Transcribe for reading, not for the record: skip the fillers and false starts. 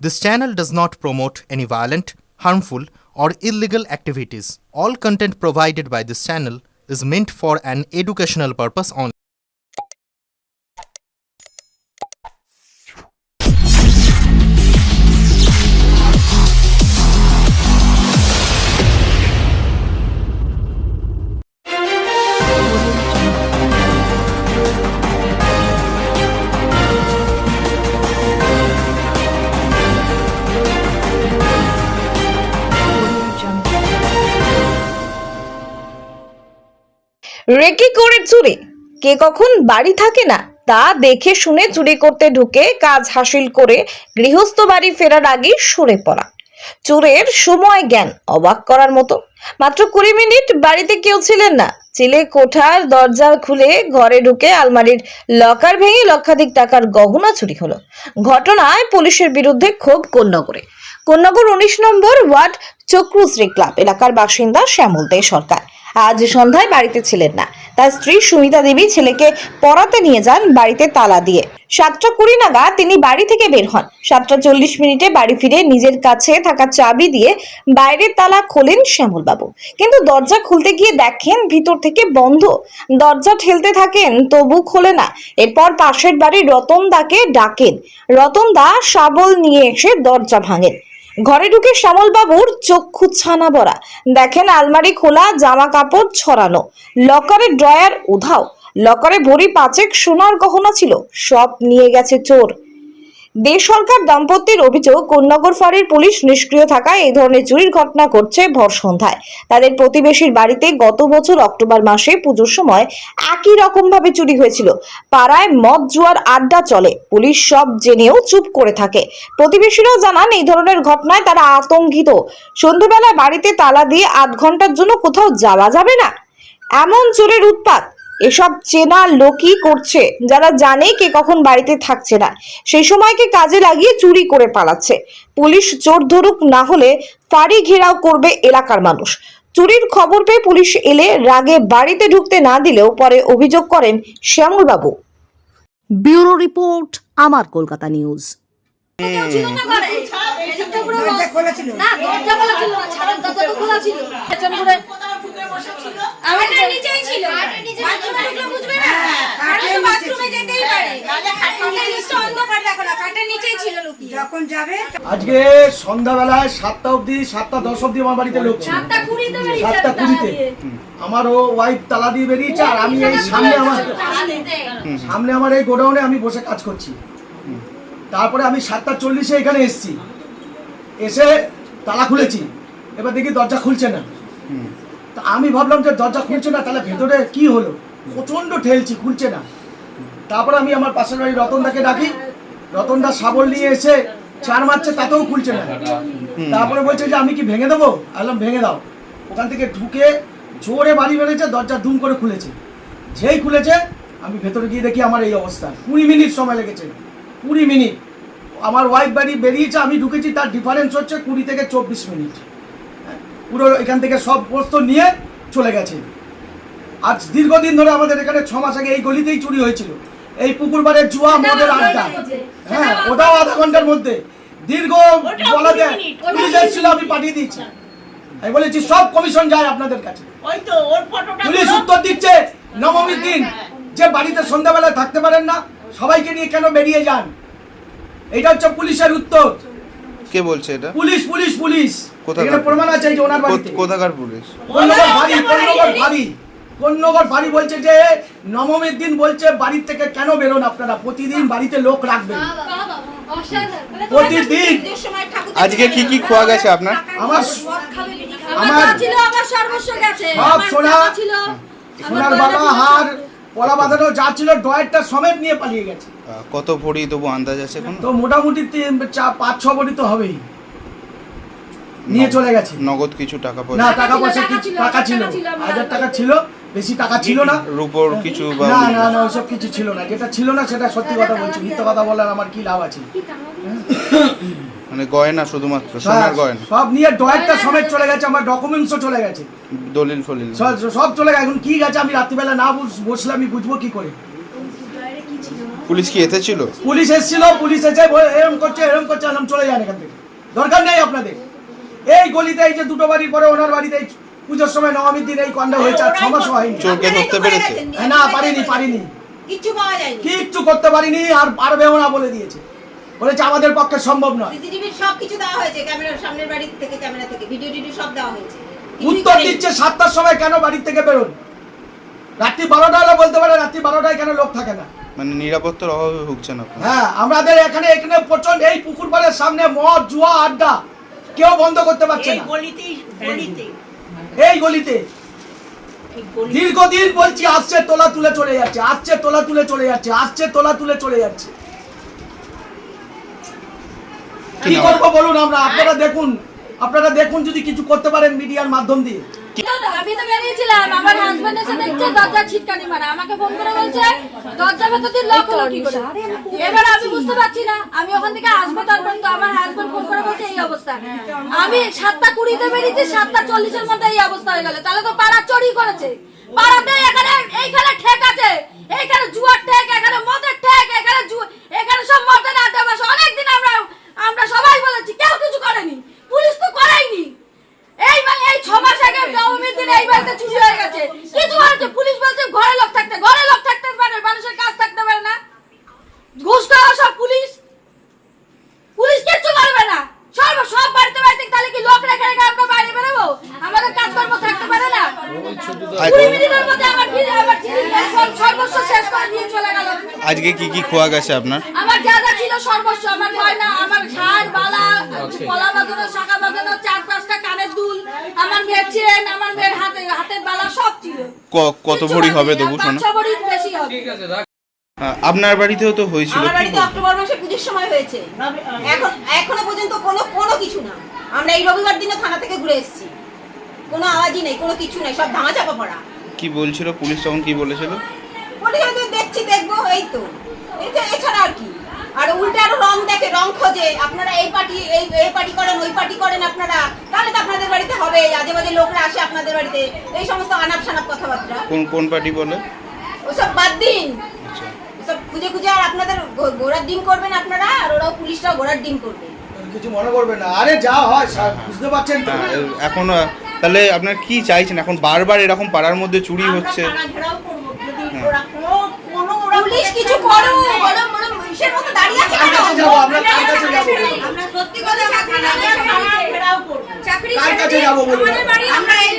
This channel does not promote any violent, harmful, or illegal activities. All content provided by this channel is meant for an educational purpose only. Recce করে চুরি, কে কখন বাড়ি থাকে না তা দেখে শুনে চুরি করতে ঢুকে কাজ হাসিল করে গৃহস্থ বাড়ি ফেরার আগে সরে পড়া। চোরের সময় জ্ঞান অবাক করার মতো। মাত্র 20 মিনিট বাড়িতে কেউ ছিলেন না, চিলে কোঠার দরজা খুলে ঘরে ঢুকে আলমারির লকার ভেঙে লক্ষাধিক টাকার গহনা চুরি হলো। ঘটনায় পুলিশের বিরুদ্ধে ক্ষোভ কোন্নগরে। কোন্নগর 19 নম্বর ওয়ার্ড চক্রশ্রী ক্লাব এলাকার বাসিন্দা শ্যামল দে সরকার আজ সন্ধ্যায় বাড়িতে ছিলেন না। তার স্ত্রী সুমিতা দেবী ছেলেকে পড়াতে নিয়ে যান বাড়িতে তালা দিয়ে। 7:20 নাগাদ তিনি বাড়ি থেকে বের হন। 7:40 বাড়ি ফিরে নিজের কাছে থাকা চাবি দিয়ে বাইরের তালা খোলেন শ্যামল বাবু, কিন্তু দরজা খুলতে গিয়ে দেখেন ভিতর থেকে বন্ধ। দরজা ঠেলতে থাকেন, তবু খোলে না। এরপর পাশের বাড়ির রতন দাকে ডাকেন। রতন দা শাবল নিয়ে এসে দরজা ভাঙেন। ঘরে ঢুকে শ্যামল বাবুর চক্ষু ছানা ভরা। দেখেন আলমারি খোলা, জামা কাপড় ছড়ানো, লকারের ড্রয়ার উধাও। লকারে ভরি 5 সোনার গহনা ছিল, সব নিয়ে গেছে চোর। দে সরকার দম্পতির অভিযোগ, কোন্নগর ফাঁড়ির পুলিশ নিষ্ক্রিয় থাকায় এই ধরনের চুরির ঘটনা ঘটছে ভর সন্ধ্যায়। তাদের প্রতিবেশীর বাড়িতে গত বছর অক্টোবর মাসে পুজোর সময় একই রকম ভাবে চুরি হয়েছিল। পাড়ায় মদ জুয়ার আড্ডা চলে, পুলিশ সব জেনেও চুপ করে থাকে। প্রতিবেশীরাও জানান এই ধরনের ঘটনায় তারা আতঙ্কিত। সন্ধ্যাবেলায় বাড়িতে তালা দিয়ে 8 ঘন্টার জন্য কোথাও যাওয়া যাবে না, এমন চোরের উৎপাত। এসব চেনা লোকই করছে, যারা জানে কে কখন বাড়িতে থাকছে না, সেই সময়কে কাজে লাগিয়ে চুরি করে পালাচ্ছে। পুলিশ চোর ধরুক, না হলে ফাঁড়ি ঘেরাও করবে এলাকার মানুষ। চুরির খবর পেয়ে পুলিশ এলে রাগে বাড়িতে ঢুকতে না দিলেও পরে অভিযোগ করেন শ্যামল বাবু। ব্যুরো রিপোর্ট, আমার কলকাতা নিউজ। আজকে সন্ধ্যাবেলায় 7টা অবধি, 7টা 10 অবধি আমার বাড়িতে লোক ছিল। 7টা 20-তে আমার ওয়াইফ তালা দিয়ে বেরিয়েছে, আর আমি এই সামনে আমার এই গোডাউনে আমি বসে কাজ করছি। তারপরে আমি 7:40 এখানে এসেছি, এসে তালা খুলেছি। এবার দেখি দরজা খুলছে না। তা আমি ভাবলাম যে দরজা খুলছে না, তাহলে ভেতরে কি হলো। প্রচন্ড ঠেলছি, খুলছে না। তারপরে আমি আমার পাশের বাড়ি রতনদাকে ডাকি। রতনদা শাবল নিয়ে এসে চার মারছে, তাতেও খুলছে না। তারপরে বলছে যে আমি কি ভেঙে দেবো? বললাম ভেঙে দাও। ওখান থেকে ঢুকে জোরে বাড়ি বেড়েছে, দরজা দুম করে খুলেছে। যেই খুলেছে আমি ভেতরে গিয়ে দেখি আমার এই অবস্থা। 20 মিনিট সময় লেগেছে, 20 মিনিট। আমার ওয়াইফ বাড়ি বেরিয়েছে, আমি ঢুকেছি, তার ডিফারেন্স হচ্ছে 20 থেকে 24 মিনিট। পুরো এখান থেকে সব বস্তু নিয়ে চলে গেছে। আজ দীর্ঘদিন ধরে আমাদের এখানে 6 মাস আগে এই গলিতেই চুরি হয়েছিল। এই পুকুরবাড়ের জুয়া মদের আড্ডা, হ্যাঁ, ওটাও আধা ঘন্টার মধ্যে। দীর্ঘ বলাতে পুলিশ এসেছিল, আমি পাঠিয়ে দিয়েছি। আমি বলেছি সব কমিশন যায় আপনাদের কাছে। পুলিশ উত্তর দিচ্ছে নবমীর দিন যে বাড়িতে সন্ধ্যাবেলায় থাকতে পারেন না, সবাইকে নিয়ে কেন বেরিয়ে যান। এটা হচ্ছে পুলিশের উত্তর। কে বলছে এটা? Police police police. এখানে প্রমাণ আছে, এই যে ওনার বাড়িতে। কোথাকার পুলিশ? কোন্নগর ফাঁড়ি বলছে যে নবমীর দিন বলছে বাড়ির থেকে কেন বেরোন আপনারা, প্রতিদিন বাড়িতে লোক রাখবেন, প্রতিদিন। আজকে কি কি খোয়া গেছে আপনার? আমার সব সোনার বাবা, হার, পলা বাঁধানো যা ছিল, ড্রয়ারটা সমেত নিয়ে পালিয়ে গেছে। কত ভরি তবু আন্দাজ আছে এখন? তো মোটামুটি 5-6 ভরি তো হবেই। নিয়ে চলে গেছে। নগদ কিছু টাকা পয়সা? না, টাকা পয়সা কিছু, টাকা ছিল 1000 টাকা ছিল, বেশি টাকা ছিল না। রূপোর কিছু? না না না, ওসব কিছু ছিল না। যেটা ছিল না সেটা সত্যি কথা বলছি, মিথ্যা কথা বলার আমার কি লাভ আছে। মানে গয়না, শুধুমাত্র সোনার গয়না সব নিয়ে ড্রয়ারটা সমেত চলে গেছে। আমার ডকুমেন্টসও চলে গেছে, দলিল ফলিল সব চলে গেছে। এখন কি গেছে আমি রাত্রিবেলা না বসলে আমি বুঝবো কি করে। পুলিশ কি এতে ছিল? পুলিশ এসেছিল, পুলিশ এসে এরম করছে এরম চলে যান এখান থেকে, দরকার নেই আপনাদের। এই গলিতে এই যে দুটো বাড়ির পরে ওনার বাড়িতে এই পুজোর সময় নবমীর দিন এই কাণ্ড হয়েছে, আর 6 মাস হয়নি। চোরকে ধরতে পেরেছে? না, পারিনি, কিচ্ছু পাওয়া যায়নি, কিচ্ছু করতে পারিনি। আর পারবেও না বলে দিয়েছে, বলেছে আমাদের পক্ষে সম্ভব নয়। সিসিটিভি সব কিছু দেওয়া হয়েছে, ক্যামেরার সামনের বাড়ি থেকে, ক্যামেরা থেকে ভিডিও টিডিও সব দেওয়া হয়েছে। উত্তর দিচ্ছে 7টার সময় কেন বাড়ি থেকে বেরোন, রাত্রি 12টা হলে বলতে পারে রাত্রি 12টায় কেন লোক থাকে না। মানে নিরাপত্তার অভাবে ভুগছেন আপনারা? হ্যাঁ, আমাদের এখানে প্রচন্ড এই পুকুর পাড়ের সামনে মদ জুয়া আড্ডা কেউ বন্ধ করতে পারছে না। এই গলিতে দীর্ঘদিন বলছি, আসছে তোলা তুলে চলে যাচ্ছে। কি করবো বলুন আমরা? আপনারা দেখুন যদি কিছু করতে পারেন মিডিয়ার মাধ্যম দিয়ে। আমি তো বেরিয়েছিলাম, আমার হাজবেন্ড এসে দেখছে দরজা ছিটকানি মারা, আমাকে ফোন করে বলছে দরজা ভেতর দিয়ে লক হলো কি করে। এবার আমি বুঝতে পারছি না, আমি ওখান থেকে আসবো, তারপর তো আমার হাজবেন্ড ফোন করে বলছে এই অবস্থা। আমি 7:20-তে বেরিয়েছি, 7:40-এর মধ্যে এই অবস্থা হয়ে গেল। তাহলে তো পাড়া চুরি করেছে, পাড়াতে এইখানে ঠেক আছে, এইখানে জুয়ার ঠেক, এখানে মদের ঠেক, এখানে সব মদের আড্ডা বাসা। অনেকদিন আমরা সবাই বলেছি, কেউ কিছু করেনি, পুলিশ তো করেইনি। এই 6 মাস আগে নবমীর দিন এই বাড়িতে চুরি হয়ে গেছে, কিছু হয়েছে, পুলিশ বলছে ঘরে লোক থাকতে পারে, মানুষের কাজ থাকতে পারে না। ঘুষ খাওয়া সব পুলিশ কিচ্ছু করবে না। সব বাড়িতে তাহলে কি লোক রেখে আমরা বাইরে বেরোবো? আমাদের কাজকর্ম থাকতে পারে না। 20 মিনিটের মধ্যে আমার সর্বস্ব শেষ করে দিয়ে চলে গেল। আজকে কি খোয়া গেছে আপনার? আমার যা যা ছিল সর্বস্ব, আমার গয়না, আমার শাড়, বালা, গলা বাঁধানো, শাখা বাঁধানো, 4-5টা কানের দুল, আমার মেয়ের চেন, আমার মেয়ের হাতের বালা সব ছিল। কত ভরি হবে তবু? 5-6 ভরি বেশি হবে। আপনার বাড়িতেও তো হয়েছিল? আমার বাড়িতে অক্টোবর মাসে পুজোর সময় হয়েছে, এখনো পর্যন্ত কোনো কিছু না। আমরা এই রবিবার দিনে থানা থেকে ঘুরে এসেছি, কোনো আওয়াজই নেই, কোনো কিছু নেই, সব ভাঙা চাপা পড়া। কি বলছিল পুলিশ তখন? কি বলেছিল? দেখবো এই তো, এছাড়া আর কি। আর উল্টে আরো রং দেখে, রং খোঁজে, আপনারা এই পার্টি করেন, ওই পার্টি করেন আপনারা, তাহলে তো আপনাদের বাড়িতে হবে। আজে বাজে লোকরা আসে আপনাদের বাড়িতে, এই সমস্ত আনাপ শানাপ কথাবার্তা। কোন পার্টি বলে? ওসব বাদ দিন, ওসব খুঁজে আর আপনাদের ঘোড়ার ডিম করবেন আপনারা, আর ওরাও পুলিশরাও ঘোড়ার ডিম করবে। কিছু মনে করবেন না, আরে যা হয় বুঝতে পারছেন তো। এখন তাহলে আপনার কি চাইছেন? এখন বারবার এরকম পাড়ার মধ্যে চুরি হচ্ছে। পুলিশ কিছু করো, পুলিশের মতো দাঁড়িয়ে আছে কেন? আমরা সত্যি কথা চাকরি কার কাছে যাবো বলুন? আমরা এই